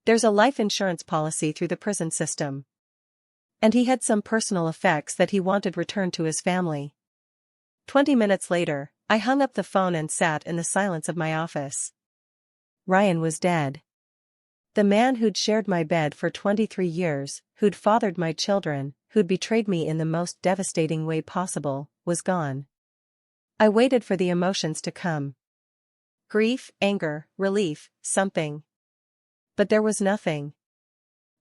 There's a life insurance policy through the prison system. And he had some personal effects that he wanted returned to his family. 20 minutes later, I hung up the phone and sat in the silence of my office. Ryan was dead. The man who'd shared my bed for 23 years, who'd fathered my children, who'd betrayed me in the most devastating way possible, was gone. I waited for the emotions to come. Grief, anger, relief, something. But there was nothing.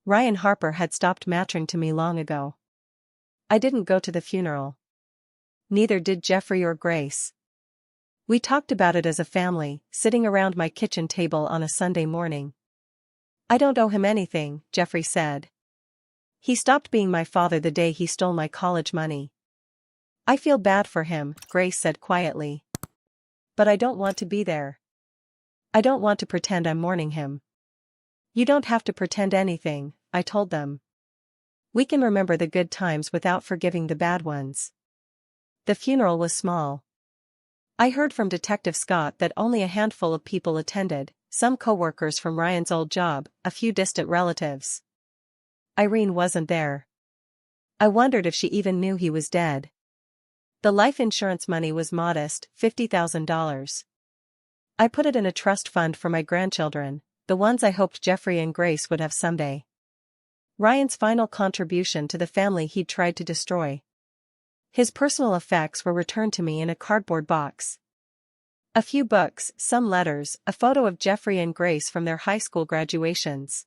Ryan Harper had stopped mattering to me long ago. I didn't go to the funeral. Neither did Jeffrey or Grace. We talked about it as a family, sitting around my kitchen table on a Sunday morning. I don't owe him anything, Jeffrey said. He stopped being my father the day he stole my college money. I feel bad for him, Grace said quietly. But I don't want to be there. I don't want to pretend I'm mourning him. You don't have to pretend anything, I told them. We can remember the good times without forgiving the bad ones. The funeral was small. I heard from Detective Scott that only a handful of people attended, some co-workers from Ryan's old job, a few distant relatives. Irene wasn't there. I wondered if she even knew he was dead. The life insurance money was modest, $50,000. I put it in a trust fund for my grandchildren, the ones I hoped Jeffrey and Grace would have someday. Ryan's final contribution to the family he'd tried to destroy. His personal effects were returned to me in a cardboard box. A few books, some letters, a photo of Jeffrey and Grace from their high school graduations.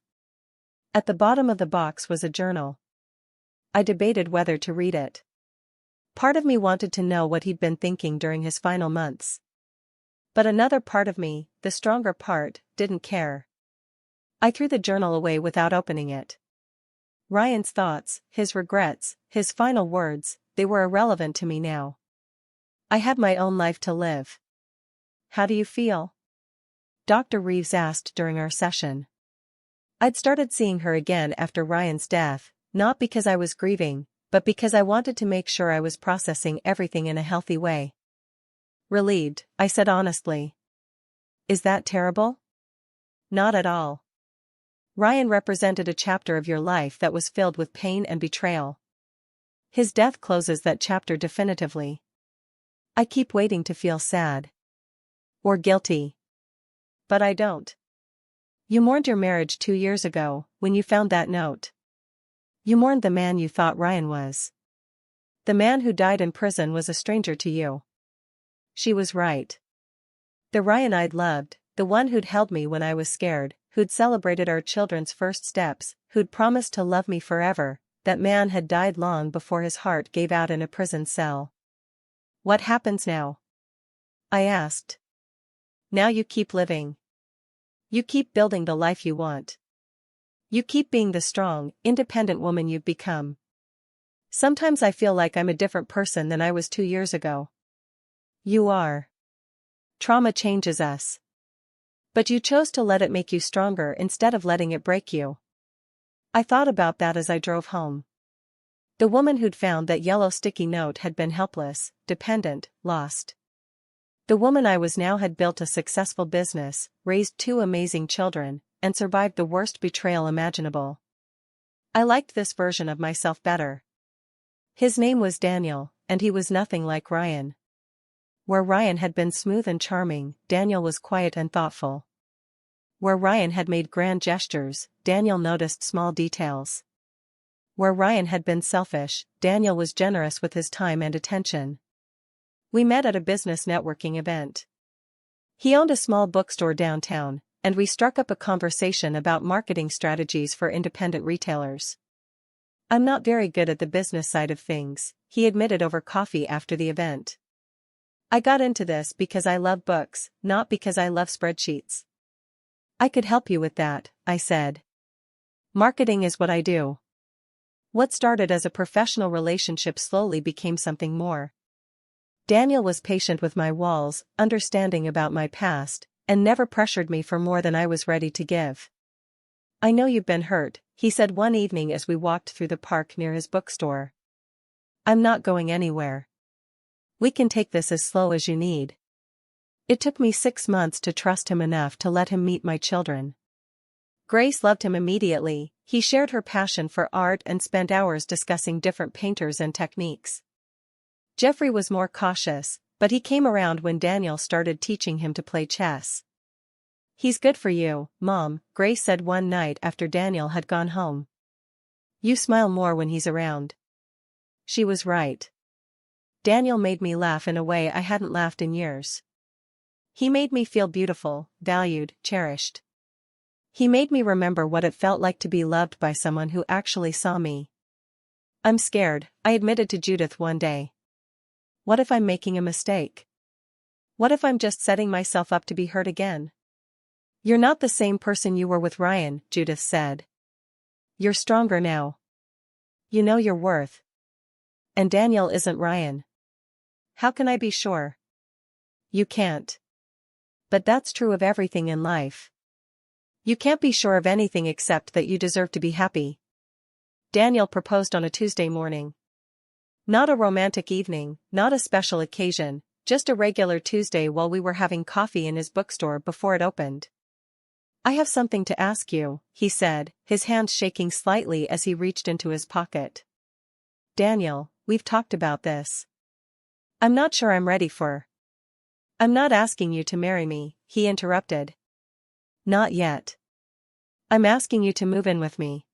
At the bottom of the box was a journal. I debated whether to read it. Part of me wanted to know what he'd been thinking during his final months. But another part of me, the stronger part, didn't care. I threw the journal away without opening it. Ryan's thoughts, his regrets, his final words, they were irrelevant to me now. I had my own life to live. How do you feel? Dr. Reeves asked during our session. I'd started seeing her again after Ryan's death, not because I was grieving, but because I wanted to make sure I was processing everything in a healthy way. Relieved, I said honestly. Is that terrible? Not at all. Ryan represented a chapter of your life that was filled with pain and betrayal. His death closes that chapter definitively. I keep waiting to feel sad. Or guilty. But I don't. You mourned your marriage 2 years ago, when you found that note. You mourned the man you thought Ryan was. The man who died in prison was a stranger to you. She was right. The Ryan I'd loved, the one who'd held me when I was scared, who'd celebrated our children's first steps, who'd promised to love me forever, that man had died long before his heart gave out in a prison cell. What happens now? I asked. Now you keep living. You keep building the life you want. You keep being the strong, independent woman you've become. Sometimes I feel like I'm a different person than I was 2 years ago. You are. Trauma changes us. But you chose to let it make you stronger instead of letting it break you. I thought about that as I drove home. The woman who'd found that yellow sticky note had been helpless, dependent, lost. The woman I was now had built a successful business, raised 2 amazing children, and survived the worst betrayal imaginable. I liked this version of myself better. His name was Daniel, and he was nothing like Ryan. Where Ryan had been smooth and charming, Daniel was quiet and thoughtful. Where Ryan had made grand gestures, Daniel noticed small details. Where Ryan had been selfish, Daniel was generous with his time and attention. We met at a business networking event. He owned a small bookstore downtown, and we struck up a conversation about marketing strategies for independent retailers. "I'm not very good at the business side of things," he admitted over coffee after the event. "I got into this because I love books, not because I love spreadsheets." "I could help you with that," I said. "Marketing is what I do." What started as a professional relationship slowly became something more. Daniel was patient with my walls, understanding about my past, and never pressured me for more than I was ready to give. "I know you've been hurt," he said one evening as we walked through the park near his bookstore. "I'm not going anywhere. We can take this as slow as you need." It took me 6 months to trust him enough to let him meet my children. Grace loved him immediately. He shared her passion for art and spent hours discussing different painters and techniques. Jeffrey was more cautious, but he came around when Daniel started teaching him to play chess. "He's good for you, Mom," Grace said one night after Daniel had gone home. "You smile more when he's around." She was right. Daniel made me laugh in a way I hadn't laughed in years. He made me feel beautiful, valued, cherished. He made me remember what it felt like to be loved by someone who actually saw me. "I'm scared," I admitted to Judith one day. "What if I'm making a mistake? What if I'm just setting myself up to be hurt again?" "You're not the same person you were with Ryan," Judith said. "You're stronger now. You know your worth. And Daniel isn't Ryan." "How can I be sure?" "You can't. But that's true of everything in life. You can't be sure of anything except that you deserve to be happy." Daniel proposed on a Tuesday morning. Not a romantic evening, not a special occasion, just a regular Tuesday while we were having coffee in his bookstore before it opened. "I have something to ask you," he said, his hands shaking slightly as he reached into his pocket. "Daniel, we've talked about this. I'm not sure I'm ready for." "I'm not asking you to marry me," he interrupted. "Not yet. I'm asking you to move in with me."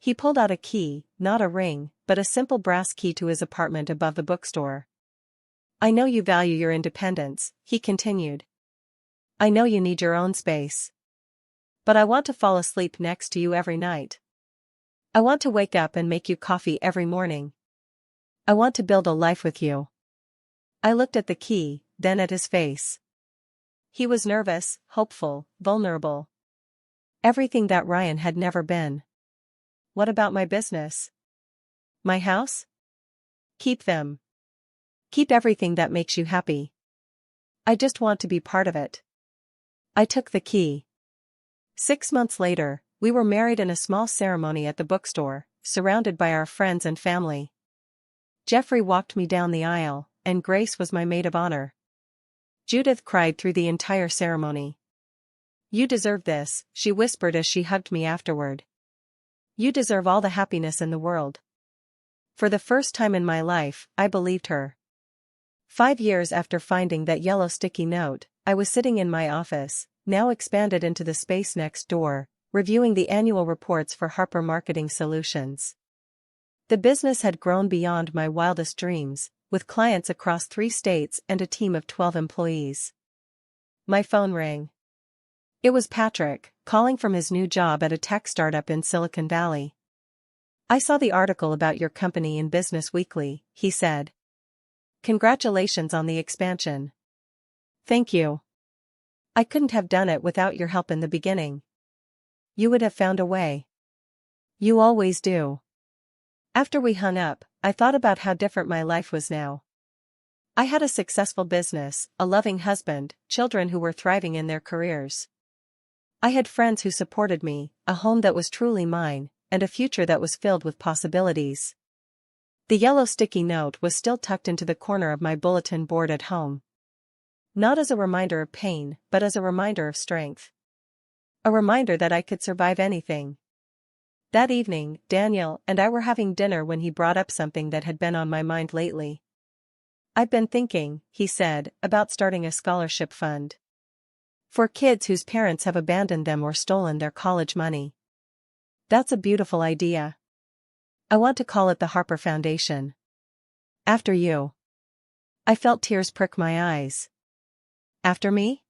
He pulled out a key, not a ring, but a simple brass key to his apartment above the bookstore. "I know you value your independence," he continued. "I know you need your own space. But I want to fall asleep next to you every night. I want to wake up and make you coffee every morning. I want to build a life with you." I looked at the key, then at his face. He was nervous, hopeful, vulnerable. Everything that Ryan had never been. "What about my business? My house?" "Keep them. Keep everything that makes you happy. I just want to be part of it." I took the key. 6 months later, we were married in a small ceremony at the bookstore, surrounded by our friends and family. Jeffrey walked me down the aisle, and Grace was my maid of honor. Judith cried through the entire ceremony. "You deserve this," she whispered as she hugged me afterward. "You deserve all the happiness in the world." For the first time in my life, I believed her. 5 years after finding that yellow sticky note, I was sitting in my office, now expanded into the space next door, reviewing the annual reports for Harper Marketing Solutions. The business had grown beyond my wildest dreams, with clients across 3 states and a team of 12 employees. My phone rang. It was Patrick, calling from his new job at a tech startup in Silicon Valley. "I saw the article about your company in Business Weekly," he said. "Congratulations on the expansion." "Thank you. I couldn't have done it without your help in the beginning. You would have found a way. You always do." After we hung up, I thought about how different my life was now. I had a successful business, a loving husband, children who were thriving in their careers. I had friends who supported me, a home that was truly mine, and a future that was filled with possibilities. The yellow sticky note was still tucked into the corner of my bulletin board at home. Not as a reminder of pain, but as a reminder of strength. A reminder that I could survive anything. That evening, Daniel and I were having dinner when he brought up something that had been on my mind lately. "I've been thinking," he said, "about starting a scholarship fund. For kids whose parents have abandoned them or stolen their college money. That's a beautiful idea. I want to call it the Harper Foundation. After you." I felt tears prick my eyes. After me?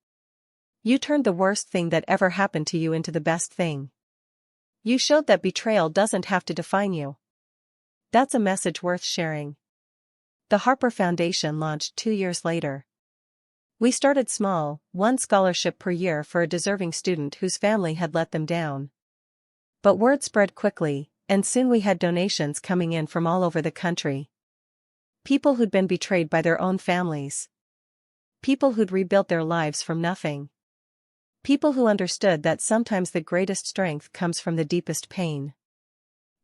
You turned the worst thing that ever happened to you into the best thing. You showed that betrayal doesn't have to define you. That's a message worth sharing. The Harper Foundation launched 2 years later. We started small, one scholarship per year for a deserving student whose family had let them down. But word spread quickly, and soon we had donations coming in from all over the country. People who'd been betrayed by their own families. People who'd rebuilt their lives from nothing. People who understood that sometimes the greatest strength comes from the deepest pain.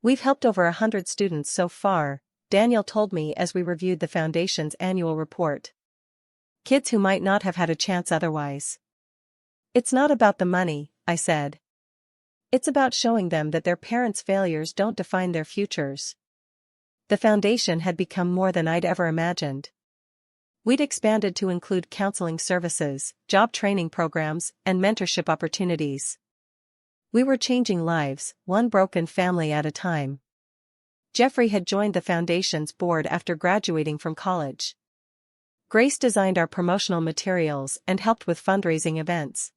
We've helped over 100 students so far, Daniel told me as we reviewed the Foundation's annual report. Kids who might not have had a chance otherwise. It's not about the money, I said. It's about showing them that their parents' failures don't define their futures. The Foundation had become more than I'd ever imagined. We'd expanded to include counseling services, job training programs, and mentorship opportunities. We were changing lives, one broken family at a time. Jeffrey had joined the Foundation's board after graduating from college. Grace designed our promotional materials and helped with fundraising events.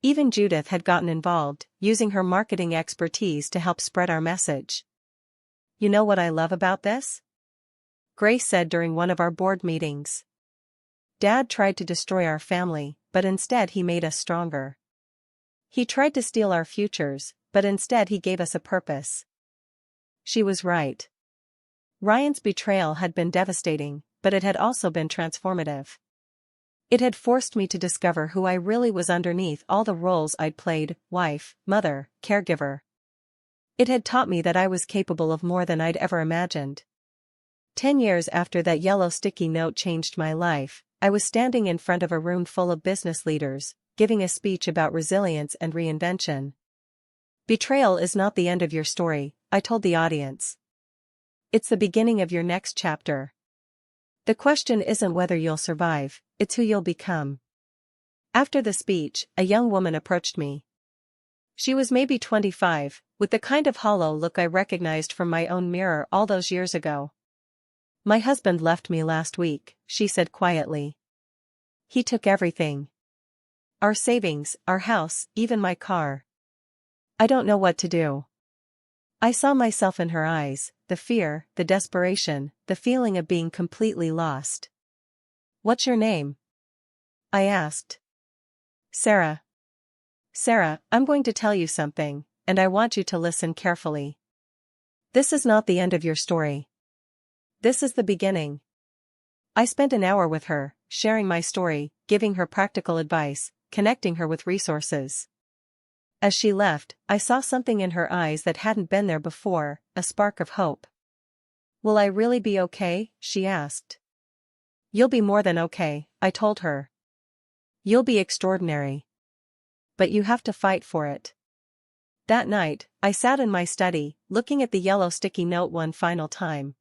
Even Judith had gotten involved, using her marketing expertise to help spread our message. "You know what I love about this?" Grace said during one of our board meetings. "Dad tried to destroy our family, but instead he made us stronger. He tried to steal our futures, but instead he gave us a purpose." She was right. Ryan's betrayal had been devastating, but it had also been transformative. It had forced me to discover who I really was underneath all the roles I'd played: wife, mother, caregiver. It had taught me that I was capable of more than I'd ever imagined. 10 years after that yellow sticky note changed my life, I was standing in front of a room full of business leaders, giving a speech about resilience and reinvention. "Betrayal is not the end of your story," I told the audience. "It's the beginning of your next chapter. The question isn't whether you'll survive, it's who you'll become." After the speech, a young woman approached me. She was maybe 25, with the kind of hollow look I recognized from my own mirror all those years ago. "My husband left me last week," she said quietly. "He took everything. Our savings, our house, even my car. I don't know what to do." I saw myself in her eyes, the fear, the desperation, the feeling of being completely lost. "What's your name?" I asked. "Sarah." "Sarah, I'm going to tell you something, and I want you to listen carefully. This is not the end of your story. This is the beginning." I spent an hour with her, sharing my story, giving her practical advice, connecting her with resources. As she left, I saw something in her eyes that hadn't been there before, a spark of hope. "Will I really be okay?" she asked. "You'll be more than okay," I told her. "You'll be extraordinary. But you have to fight for it." That night, I sat in my study, looking at the yellow sticky note one final time.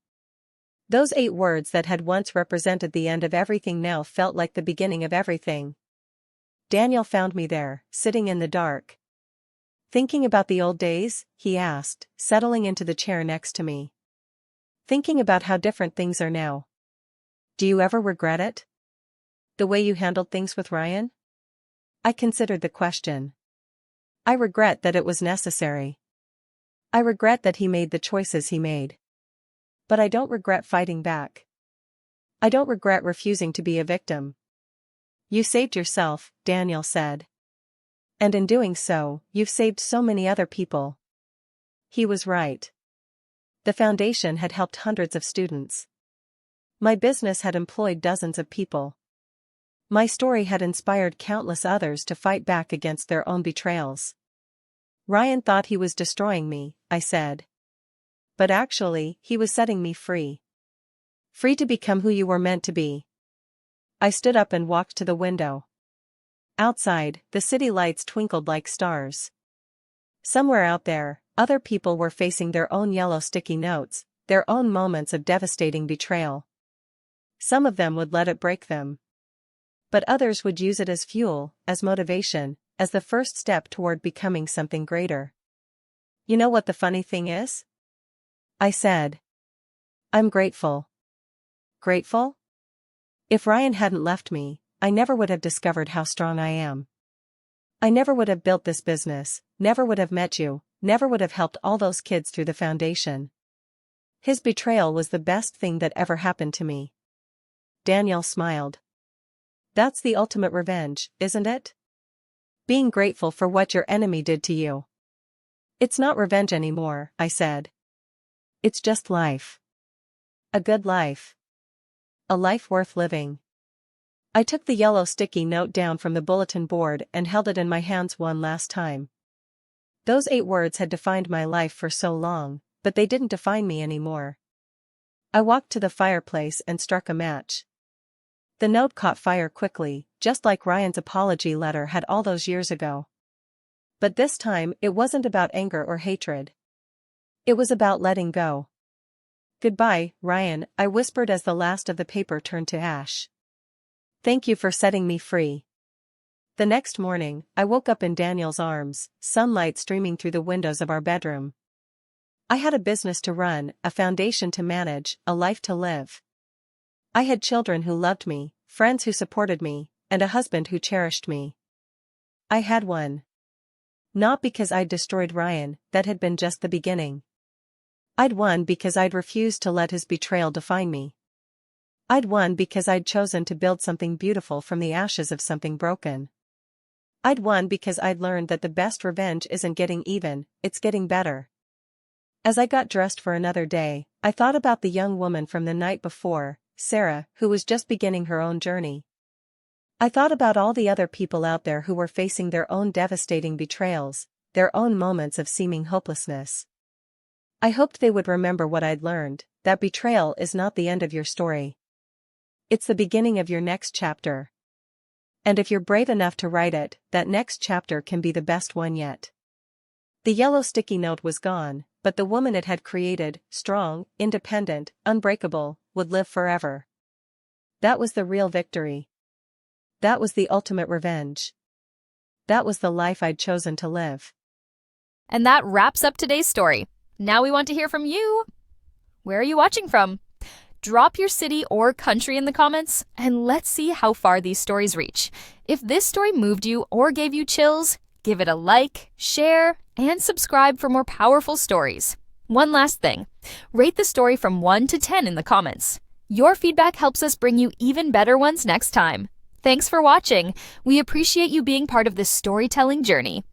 Those 8 words that had once represented the end of everything now felt like the beginning of everything. Daniel found me there, sitting in the dark. "Thinking about the old days?" he asked, settling into the chair next to me. "Thinking about how different things are now. Do you ever regret it? The way you handled things with Ryan?" I considered the question. I regret that it was necessary. I regret that he made the choices he made. But I don't regret fighting back. I don't regret refusing to be a victim. "You saved yourself," Daniel said. "And in doing so, you've saved so many other people." He was right. The foundation had helped hundreds of students. My business had employed dozens of people. My story had inspired countless others to fight back against their own betrayals. "Ryan thought he was destroying me," I said. "But actually, he was setting me free. Free to become who you were meant to be." I stood up and walked to the window. Outside, the city lights twinkled like stars. Somewhere out there, other people were facing their own yellow sticky notes, their own moments of devastating betrayal. Some of them would let it break them. But others would use it as fuel, as motivation, as the first step toward becoming something greater. You know what the funny thing is? I said. I'm grateful. Grateful? If Ryan hadn't left me, I never would have discovered how strong I am. I never would have built this business, never would have met you, never would have helped all those kids through the foundation. His betrayal was the best thing that ever happened to me. Danielle smiled. That's the ultimate revenge, isn't it? Being grateful for what your enemy did to you. It's not revenge anymore, I said. It's just life. A good life. A life worth living. I took the yellow sticky note down from the bulletin board and held it in my hands one last time. Those 8 words had defined my life for so long, but they didn't define me anymore. I walked to the fireplace and struck a match. The note caught fire quickly, just like Ryan's apology letter had all those years ago. But this time it wasn't about anger or hatred. It was about letting go. Goodbye, Ryan, I whispered as the last of the paper turned to ash. Thank you for setting me free. The next morning, I woke up in Daniel's arms, sunlight streaming through the windows of our bedroom. I had a business to run, a foundation to manage, a life to live. I had children who loved me, friends who supported me, and a husband who cherished me. I had won. Not because I'd destroyed Ryan, that had been just the beginning. I'd won because I'd refused to let his betrayal define me. I'd won because I'd chosen to build something beautiful from the ashes of something broken. I'd won because I'd learned that the best revenge isn't getting even, it's getting better. As I got dressed for another day, I thought about the young woman from the night before, Sarah, who was just beginning her own journey. I thought about all the other people out there who were facing their own devastating betrayals, their own moments of seeming hopelessness. I hoped they would remember what I'd learned, that betrayal is not the end of your story. It's the beginning of your next chapter. And if you're brave enough to write it, that next chapter can be the best one yet. The yellow sticky note was gone, but the woman it had created, strong, independent, unbreakable, would live forever. That was the real victory. That was the ultimate revenge. That was the life I'd chosen to live. And that wraps up today's story. Now we want to hear from you. Where are you watching from? Drop your city or country in the comments, and let's see how far these stories reach. If this story moved you or gave you chills, give it a like, share, and subscribe for more powerful stories. One last thing, rate the story from 1 to 10 in the comments. Your feedback helps us bring you even better ones next time. Thanks for watching. We appreciate you being part of this storytelling journey.